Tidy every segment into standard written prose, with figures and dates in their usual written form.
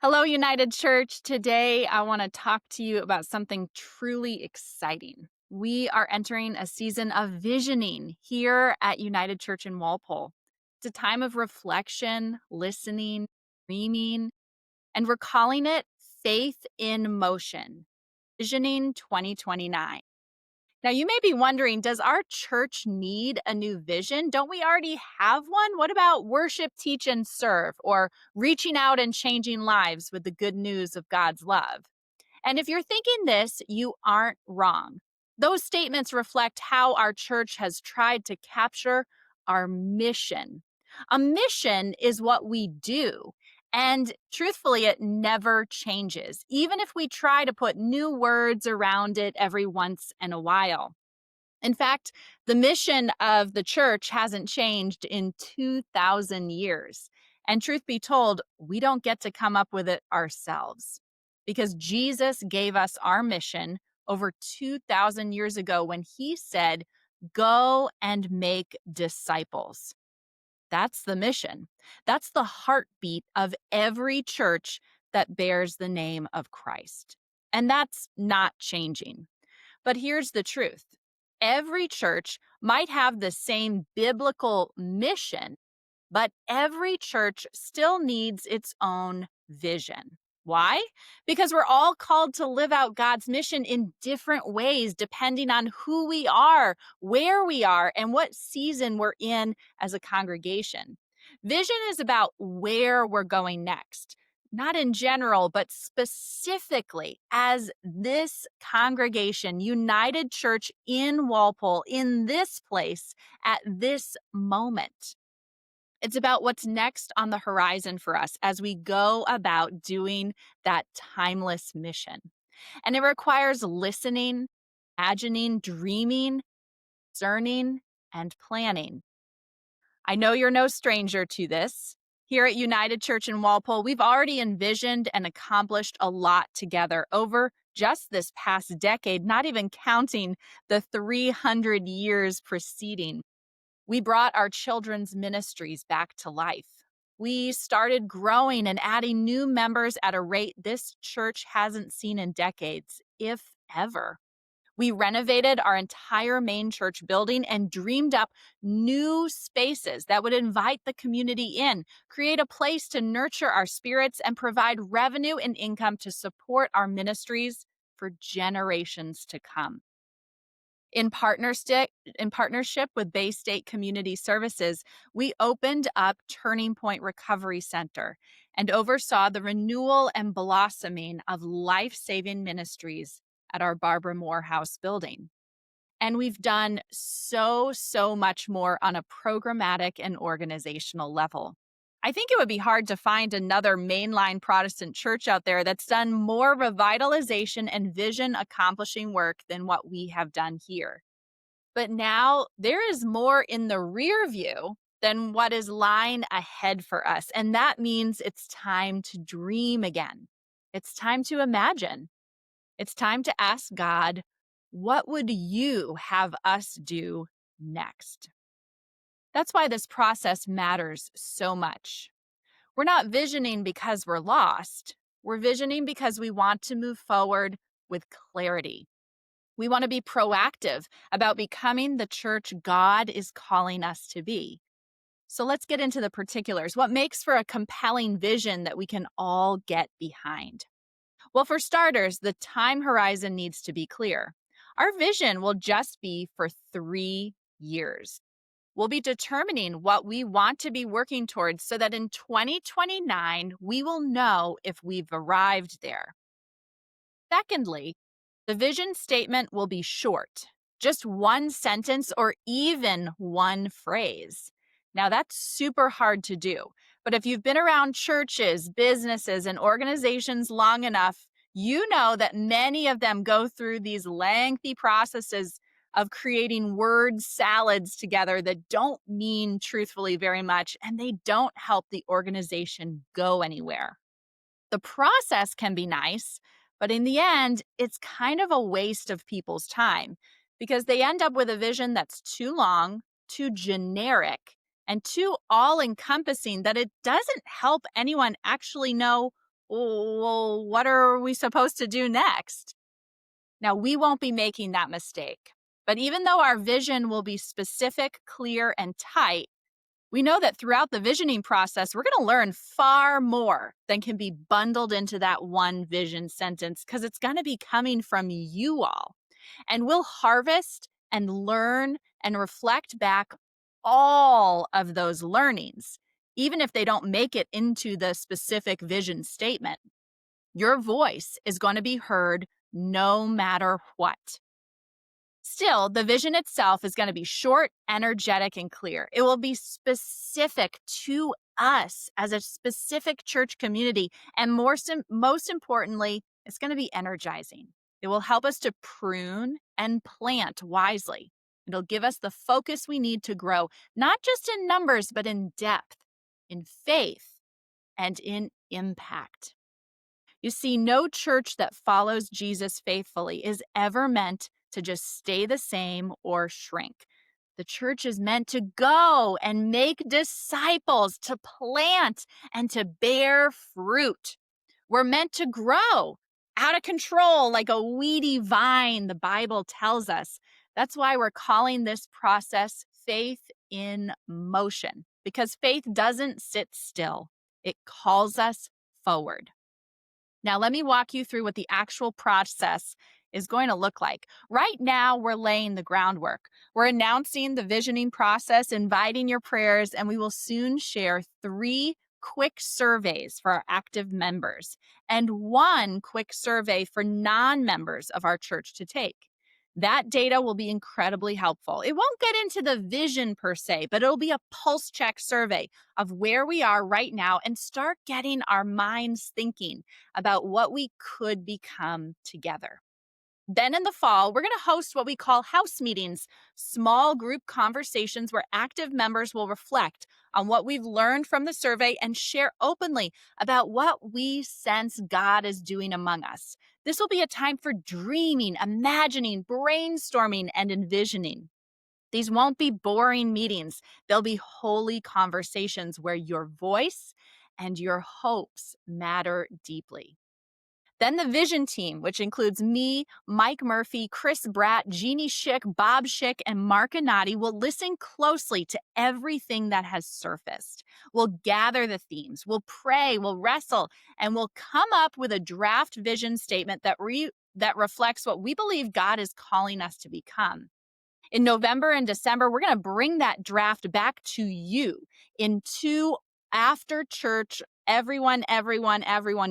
Hello, United Church. Today, I want to talk to you about something truly exciting. We are entering a season of visioning here at United Church in Walpole. It's a time of reflection, listening, dreaming, and we're calling it Faith in Motion, Visioning 2029. Now, you may be wondering, does our church need a new vision? Don't we already have one? What about worship, teach, and serve, or reaching out and changing lives with the good news of God's love? And if you're thinking this, you aren't wrong. Those statements reflect how our church has tried to capture our mission. A mission is what we do. And truthfully, it never changes, even if we try to put new words around it every once in a while. In fact, the mission of the church hasn't changed in 2,000 years. And truth be told, we don't get to come up with it ourselves because Jesus gave us our mission over 2,000 years ago when he said, "Go and make disciples." That's the mission. That's the heartbeat of every church that bears the name of Christ. And that's not changing. But here's the truth. Every church might have the same biblical mission, but every church still needs its own vision. Why? Because we're all called to live out God's mission in different ways, depending on who we are, where we are, and what season we're in as a congregation. Vision is about where we're going next, not in general, but specifically as this congregation, United Church in Walpole, in this place, at this moment. It's about what's next on the horizon for us as we go about doing that timeless mission. And it requires listening, imagining, dreaming, discerning, and planning. I know you're no stranger to this. Here at United Church in Walpole, we've already envisioned and accomplished a lot together over just this past decade, not even counting the 300 years preceding. We brought our children's ministries back to life. We started growing and adding new members at a rate this church hasn't seen in decades, if ever. We renovated our entire main church building and dreamed up new spaces that would invite the community in, create a place to nurture our spirits, and provide revenue and income to support our ministries for generations to come. In partnership with Bay State Community Services, we opened up Turning Point Recovery Center and oversaw the renewal and blossoming of life-saving ministries at our Barbara Moore House building. And we've done so much more on a programmatic and organizational level. I think it would be hard to find another mainline Protestant church out there that's done more revitalization and vision accomplishing work than what we have done here. But now there is more in the rear view than what is lying ahead for us. And that means it's time to dream again. It's time to imagine. It's time to ask God, what would you have us do next? That's why this process matters so much. We're not visioning because we're lost. We're visioning because we want to move forward with clarity. We want to be proactive about becoming the church God is calling us to be. So let's get into the particulars. What makes for a compelling vision that we can all get behind? Well, for starters, the time horizon needs to be clear. Our vision will just be for 3 years. We'll be determining what we want to be working towards so that in 2029, we will know if we've arrived there. Secondly, the vision statement will be short, just one sentence or even one phrase. Now, that's super hard to do, but if you've been around churches, businesses, and organizations long enough, you know that many of them go through these lengthy processes of creating word salads together that don't mean truthfully very much, and they don't help the organization go anywhere. The process can be nice, but in the end, it's kind of a waste of people's time because they end up with a vision that's too long, too generic, and too all-encompassing that it doesn't help anyone actually know Well, what are we supposed to do next? Now, we won't be making that mistake. But even though our vision will be specific, clear, and tight, we know that throughout the visioning process, we're going to learn far more than can be bundled into that one vision sentence because it's going to be coming from you all. And we'll harvest and learn and reflect back all of those learnings, even if they don't make it into the specific vision statement. Your voice is going to be heard no matter what. Still, the vision itself is going to be short, energetic, and clear. It will be specific to us as a specific church community. And most importantly, it's going to be energizing. It will help us to prune and plant wisely. It'll give us the focus we need to grow, not just in numbers, but in depth, in faith, and in impact. You see, no church that follows Jesus faithfully is ever meant to just stay the same or shrink. The church is meant to go and make disciples, to plant and to bear fruit. We're meant to grow out of control like a weedy vine, the Bible tells us. That's why we're calling this process faith in motion, because faith doesn't sit still, it calls us forward. Now, let me walk you through what the actual process is going to look like. Right now, we're laying the groundwork. We're announcing the visioning process, inviting your prayers, and we will soon share 3 quick surveys for our active members and 1 quick survey for non-members of our church to take. That data will be incredibly helpful. It won't get into the vision per se, but it'll be a pulse check survey of where we are right now and start getting our minds thinking about what we could become together. Then in the fall, we're going to host what we call house meetings, small group conversations where active members will reflect on what we've learned from the survey and share openly about what we sense God is doing among us. This will be a time for dreaming, imagining, brainstorming, and envisioning. These won't be boring meetings. They'll be holy conversations where your voice and your hopes matter deeply. Then the vision team, which includes me, Mike Murphy, Chris Bratt, Jeannie Schick, Bob Schick, and Mark Anati, will listen closely to everything that has surfaced. We'll gather the themes, we'll pray, we'll wrestle, and we'll come up with a draft vision statement that reflects what we believe God is calling us to become. In November and December, we're going to bring that draft back to you in 2 after church, everyone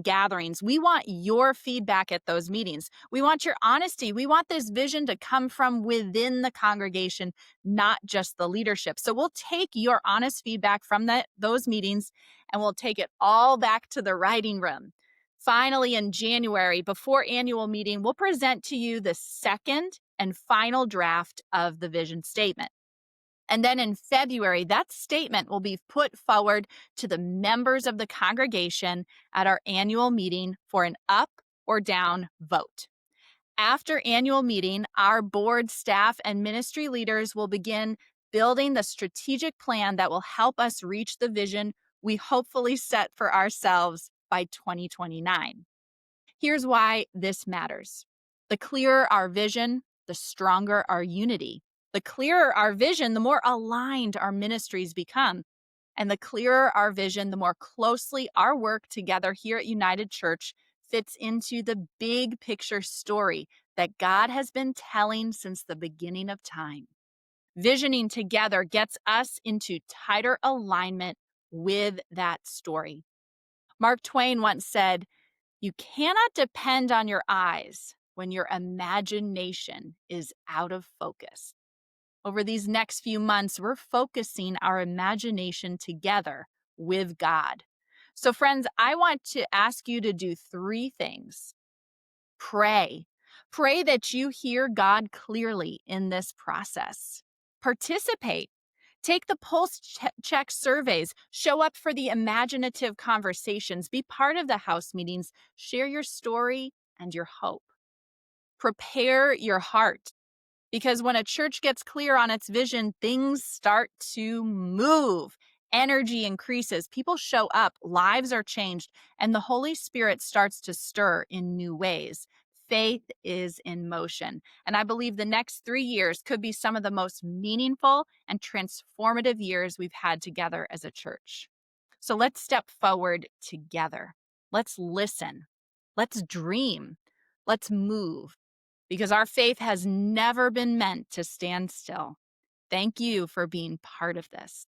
gatherings. We want your feedback at those meetings. We want your honesty. We want this vision to come from within the congregation, not just the leadership. So we'll take your honest feedback from those meetings and we'll take it all back to the writing room. Finally, in January, before annual meeting, we'll present to you the second and final draft of the vision statement. And then in February, that statement will be put forward to the members of the congregation at our annual meeting for an up or down vote. After annual meeting, our board, staff, and ministry leaders will begin building the strategic plan that will help us reach the vision we hopefully set for ourselves by 2029. Here's why this matters. The clearer our vision, the stronger our unity. The clearer our vision, the more aligned our ministries become. And the clearer our vision, the more closely our work together here at United Church fits into the big picture story that God has been telling since the beginning of time. Visioning together gets us into tighter alignment with that story. Mark Twain once said, "You cannot depend on your eyes when your imagination is out of focus." Over these next few months, we're focusing our imagination together with God. So, friends, I want to ask you to do 3 things. Pray. Pray that you hear God clearly in this process. Participate. Take the pulse check surveys. Show up for the imaginative conversations. Be part of the house meetings. Share your story and your hope. Prepare your heart. Because when a church gets clear on its vision, things start to move. Energy increases, people show up, lives are changed, and the Holy Spirit starts to stir in new ways. Faith is in motion. And I believe the next 3 years could be some of the most meaningful and transformative years we've had together as a church. So let's step forward together. Let's listen. Let's dream. Let's move because our faith has never been meant to stand still. Thank you for being part of this.